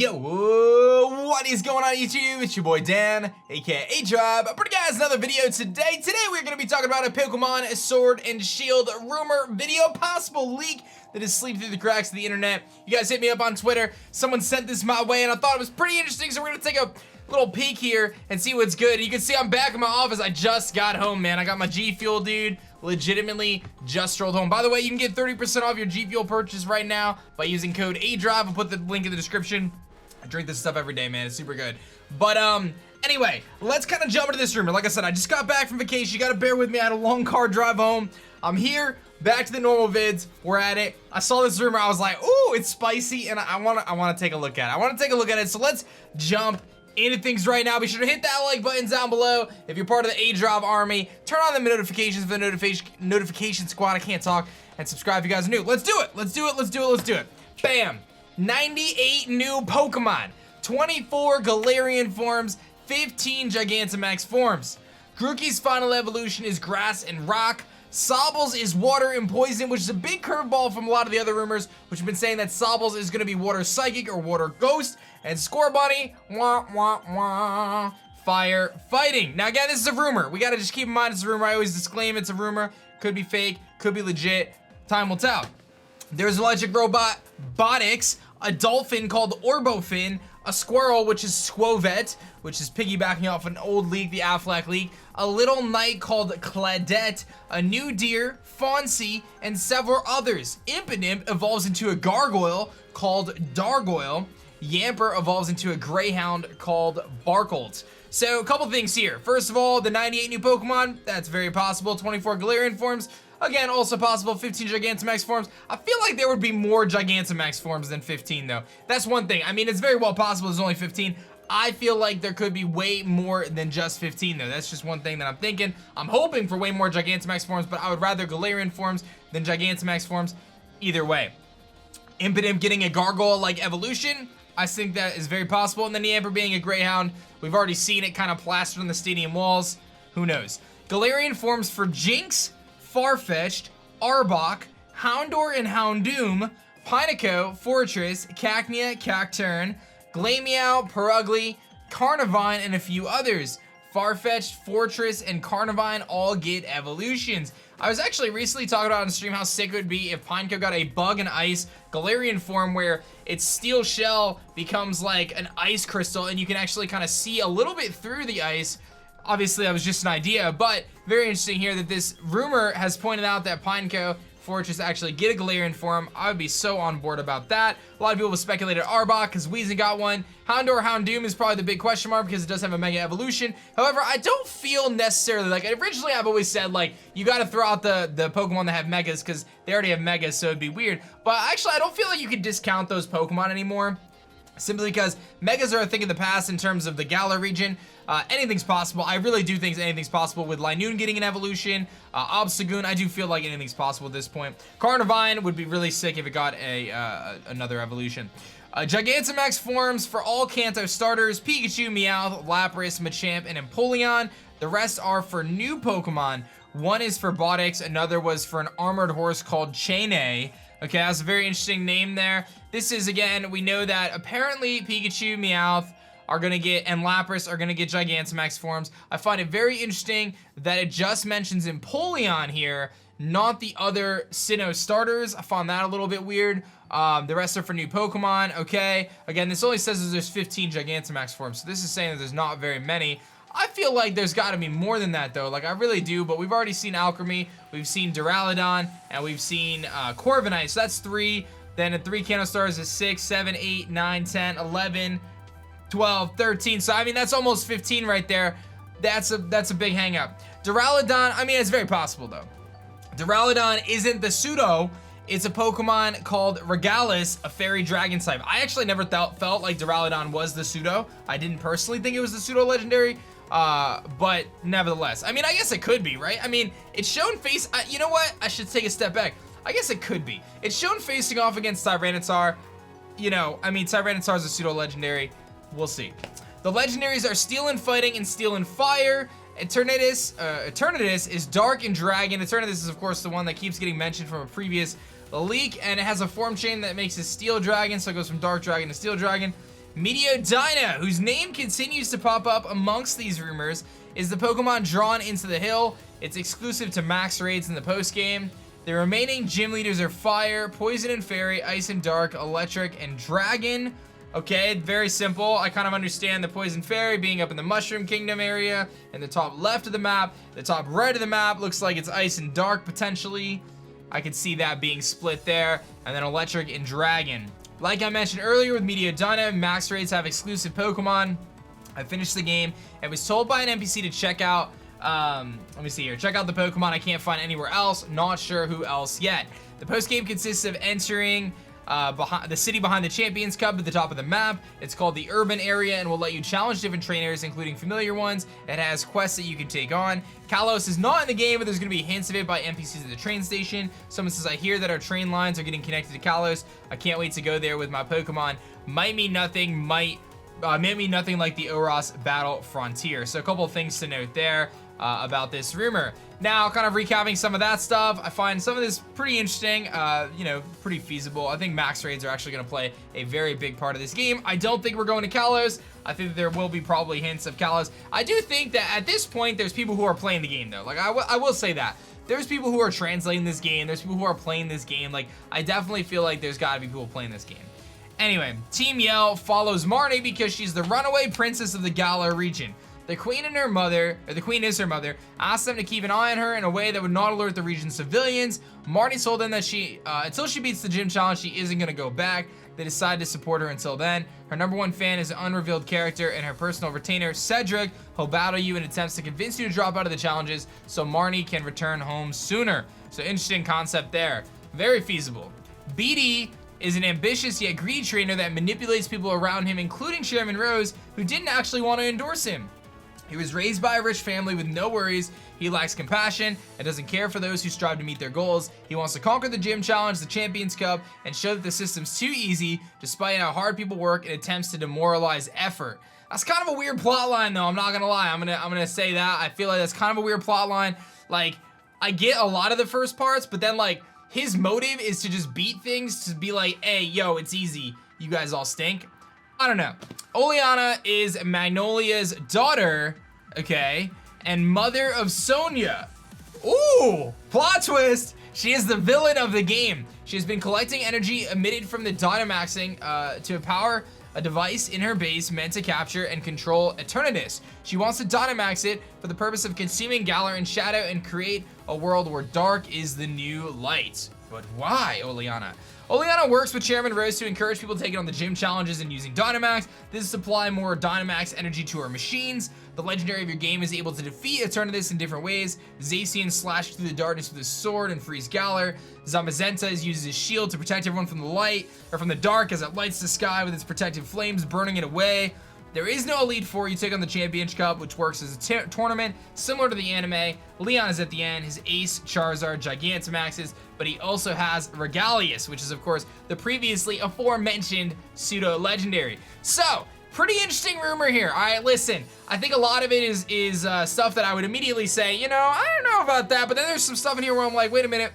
Yo, what is going on YouTube? It's your boy Dan, aka aDrive. I'm bringing you guys another video today. Today we're going to be talking about a Pokemon Sword and Shield rumor video, possible leak that is slipped through the cracks of the internet. You guys hit me up on Twitter. Someone sent this my way and I thought it was pretty interesting, so we're going to take a little peek here and see what's good. You can see I'm back in my office. I just got home, man. I got my G Fuel, dude. Legitimately just strolled home. By the way, you can get 30% off your G Fuel purchase right now by using code aDrive. I'll put the link in the description. I drink this stuff every day, man. It's super good. But anyway, let's kind of jump into this rumor. Like I said, I just got back from vacation. You gotta bear with me. I had a long car drive home. I'm here, back to the normal vids. We're at it. I saw this rumor. I was like, ooh, it's spicy, and I wanna take a look at it. I wanna take a look at it. So let's jump into things right now. Be sure to hit that like button down below if you're part of the aDrive army. Turn on the notifications for the notification squad. I can't talk. And subscribe if you guys are new. Let's do it. Let's do it. Let's do it. Let's do it. Bam. 98 new Pokemon. 24 Galarian forms. 15 Gigantamax forms. Grookey's final evolution is Grass and Rock. Sobbles is Water and Poison, which is a big curveball from a lot of the other rumors, which have been saying that Sobbles is going to be Water Psychic or Water Ghost. And Scorbunny, wah, wah, wah, Fire Fighting. Now again, this is a rumor. We got to just keep in mind it's a rumor. I always disclaim it's a rumor. Could be fake, could be legit. Time will tell. There's an electric robot, Botix, a dolphin called Orbofin, a squirrel, which is Squovet, which is piggybacking off an old leak, the Aflac leak, a little knight called Claudette, a new deer, Fawncy, and several others. Impidimp evolves into a gargoyle called Dargoyle. Yamper evolves into a greyhound called Barkolt. So a couple things here. First of all, the 98 new Pokemon, that's very possible. 24 Galarian forms, again, also possible. 15 Gigantamax forms. I feel like there would be more Gigantamax forms than 15 though. That's one thing. I mean, it's very well possible there's only 15. I feel like there could be way more than just 15 though. That's just one thing that I'm thinking. I'm hoping for way more Gigantamax forms, but I would rather Galarian forms than Gigantamax forms either way. Impidimp getting a gargoyle-like evolution, I think that is very possible. And then Yamper being a greyhound, we've already seen it kind of plastered on the stadium walls. Who knows? Galarian forms for Jinx, Farfetch'd, ARBOK, Houndour and Houndoom, Pineco, Fortress, Cacnea, Cacturne, Glameow, Purugly, Carnvine, and a few others. Farfetch'd, Fortress, and Carnvine all get evolutions. I was actually recently talking about on stream how sick it would be if Pineco got a Bug and Ice Galarian form where its steel shell becomes like an ice crystal and you can actually kind of see a little bit through the ice. Obviously, that was just an idea, but very interesting here that this rumor has pointed out that Pineco Fortress actually get a Galarian form. I would be so on board about that. A lot of people have speculated ARBOK because Weezing got one. Houndour Houndoom is probably the big question mark because it does have a Mega Evolution. However, I don't feel necessarily, like originally I've always said, like, you got to throw out the Pokemon that have Megas because they already have Megas, so it'd be weird. But actually, I don't feel like you can discount those Pokemon anymore. Simply because Megas are a thing of the past in terms of the Galar region. Anything's possible. I really do think anything's possible with Linoone getting an evolution. Obstagoon, I do feel like anything's possible at this point. Carnivine would be really sick if it got another evolution. Gigantamax forms for all Kanto starters: Pikachu, Meowth, Lapras, Machamp, and Empoleon. The rest are for new Pokemon. One is for Botix, another was for an armored horse called Chainay. Okay, that's a very interesting name there. This is, again, we know that apparently Pikachu, Meowth are gonna get, and Lapras are gonna get Gigantamax forms. I find it very interesting that it just mentions Empoleon here, not the other Sinnoh starters. I found that a little bit weird. The rest are for new Pokemon, okay. Again, this only says that there's 15 Gigantamax forms, so this is saying that there's not very many. I feel like there's gotta be more than that though, like I really do, but we've already seen Alchemy, we've seen Duraludon, and we've seen Corviknight, so that's 3. Then at 3 Kanto stars is 6, 7, 8, 9, 10, 11, 12, 13. So I mean that's almost 15 right there. That's a big hang up. Duraludon, I mean it's very possible though. Duraludon isn't the pseudo. It's a Pokemon called Regalis, a fairy dragon type. I actually never felt like Duraludon was the pseudo. I didn't personally think it was the pseudo legendary. But nevertheless, I mean, I guess it could be, right? I mean, it's shown face, you know what? I should take a step back. I guess it could be. It's shown facing off against Tyranitar. You know, I mean, Tyranitar is a pseudo legendary. We'll see. The legendaries are Steel and Fighting and Steel and Fire. Eternatus is Dark and Dragon. Eternatus is, of course, the one that keeps getting mentioned from a previous leak, and it has a form chain that makes it Steel Dragon, so it goes from Dark Dragon to Steel Dragon. METEODAINA, whose name continues to pop up amongst these rumors, is the Pokemon drawn into the hill. It's exclusive to max raids in the post-game. The remaining gym leaders are Fire, Poison and Fairy, Ice and Dark, Electric, and Dragon. Okay, very simple. I kind of understand the Poison Fairy being up in the Mushroom Kingdom area in the top left of the map. The top right of the map looks like it's Ice and Dark potentially. I could see that being split there. And then Electric and Dragon. Like I mentioned earlier with METEODAINA, max raids have exclusive Pokemon. I finished the game and was told by an NPC to check out, let me see here, check out the Pokemon I can't find anywhere else. Not sure who else yet. The post game consists of entering the city behind the Champions Cup at the top of the map. It's called the Urban Area and will let you challenge different trainers, including familiar ones. It has quests that you can take on. Kalos is not in the game, but there's going to be hints of it by NPCs at the train station. Someone says, I hear that our train lines are getting connected to Kalos. I can't wait to go there with my Pokemon. Might mean nothing, might mean nothing like the Oros Battle Frontier. So a couple of things to note there about this rumor. Now, kind of recapping some of that stuff, I find some of this pretty interesting, you know, pretty feasible. I think max raids are actually going to play a very big part of this game. I don't think we're going to Kalos. I think that there will be probably hints of Kalos. I do think that at this point, there's people who are playing the game, though. Like, I will say that. There's people who are translating this game. There's people who are playing this game. Like, I definitely feel like there's got to be people playing this game. Anyway, Team Yell follows Marnie because she's the runaway princess of the Galar region. The queen and her mother, or the queen is her mother, asked them to keep an eye on her in a way that would not alert the region's civilians. Marnie told them that until she beats the gym challenge, she isn't gonna go back. They decided to support her until then. Her #1 fan is an unrevealed character, and her personal retainer, Cedric, will battle you in attempts to convince you to drop out of the challenges so Marnie can return home sooner. So interesting concept there. Very feasible. BD is an ambitious yet greedy trainer that manipulates people around him, including Chairman Rose, who didn't actually want to endorse him. He was raised by a rich family with no worries. He lacks compassion and doesn't care for those who strive to meet their goals. He wants to conquer the gym challenge, the Champions Cup, and show that the system's too easy, despite how hard people work in attempts to demoralize effort. That's kind of a weird plot line, though. I'm not gonna lie. I'm gonna say that. I feel like that's kind of a weird plot line. Like, I get a lot of the first parts, but then like his motive is to just beat things, to be like, hey, yo, it's easy. You guys all stink. I don't know. Oleana is Magnolia's daughter, okay, and mother of Sonia. Ooh, plot twist. She is the villain of the game. She has been collecting energy emitted from the Dynamaxing to power a device in her base meant to capture and control Eternatus. She wants to Dynamax it for the purpose of consuming Galar in shadow and create a world where dark is the new light. But why, Oleana? Oleana works with Chairman Rose to encourage people taking on the gym challenges and using Dynamax. This is to supply more Dynamax energy to her machines. The legendary of your game is able to defeat Eternatus in different ways. Zacian slashed through the darkness with his sword and frees Galar. Zamazenta uses his shield to protect everyone from the light, or from the dark, as it lights the sky with its protective flames, burning it away. There is no Elite Four. You take on the Championship Cup, which works as a tournament, similar to the anime. Leon is at the end. His ace, Charizard, Gigantamaxes, but he also has Regalius, which is, of course, the previously aforementioned pseudo-legendary. So, pretty interesting rumor here. All right, listen, I think a lot of it is stuff that I would immediately say, you know, I don't know about that, but then there's some stuff in here where I'm like, wait a minute,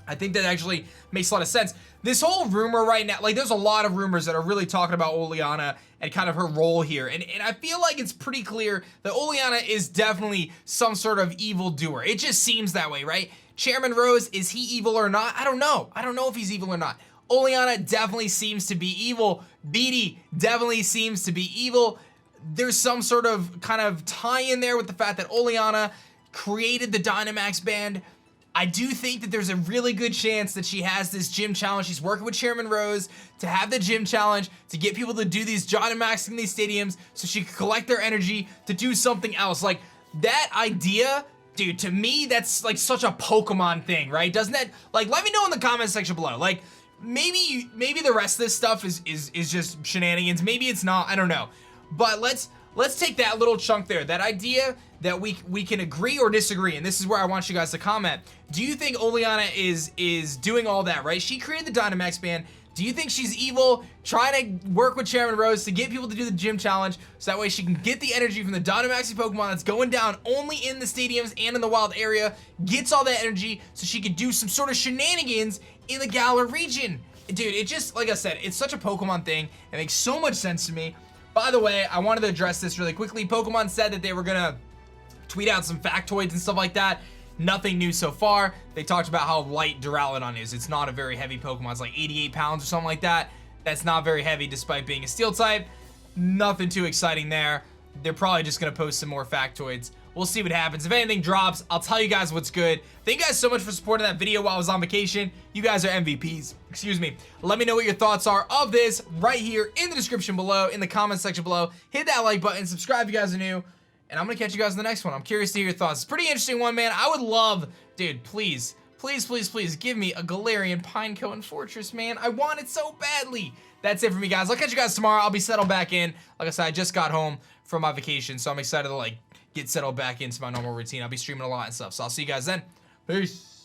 I think that actually makes a lot of sense. This whole rumor right now, like there's a lot of rumors that are really talking about Oleana and kind of her role here. And I feel like it's pretty clear that Oleana is definitely some sort of evildoer. It just seems that way, right? Chairman Rose, is he evil or not? I don't know. I don't know if he's evil or not. Oleana definitely seems to be evil. Beatty definitely seems to be evil. There's some sort of kind of tie in there with the fact that Oleana created the Dynamax band. I do think that there's a really good chance that she has this gym challenge. She's working with Chairman Rose to have the gym challenge, to get people to do these Dynamax in these stadiums so she can collect their energy to do something else. Like, that idea, dude, to me, that's like such a Pokemon thing, right? Doesn't that, like, let me know in the comment section below. Like, maybe the rest of this stuff is just shenanigans. Maybe it's not, I don't know. But let's take that little chunk there, that idea that we can agree or disagree, and this is where I want you guys to comment. Do you think Oleana is doing all that, right? She created the Dynamax band. Do you think she's evil, trying to work with Chairman Rose to get people to do the gym challenge so that way she can get the energy from the Dynamaxing Pokemon that's going down only in the stadiums and in the wild area, gets all that energy so she could do some sort of shenanigans in the Galar region? dude, it just, like I said, it's such a Pokemon thing. It makes so much sense to me. By the way, I wanted to address this really quickly. Pokemon said that they were gonna tweet out some factoids and stuff like that. Nothing new so far. They talked about how light Duraludon is. It's not a very heavy Pokemon. It's like 88 pounds or something like that. That's not very heavy despite being a steel type. Nothing too exciting there. They're probably just gonna post some more factoids. We'll see what happens. If anything drops, I'll tell you guys what's good. Thank you guys so much for supporting that video while I was on vacation. You guys are MVPs. Excuse me. Let me know what your thoughts are of this right here in the description below, in the comment section below. Hit that like button, subscribe if you guys are new, and I'm gonna catch you guys in the next one. I'm curious to hear your thoughts. It's a pretty interesting one, man. I would love, dude, please give me a Galarian Pineco and Fortress, man. I want it so badly. That's it for me, guys. I'll catch you guys tomorrow. I'll be settled back in. Like I said, I just got home from my vacation, so I'm excited to, like, get settled back into my normal routine. I'll be streaming a lot and stuff, so I'll see you guys then. Peace.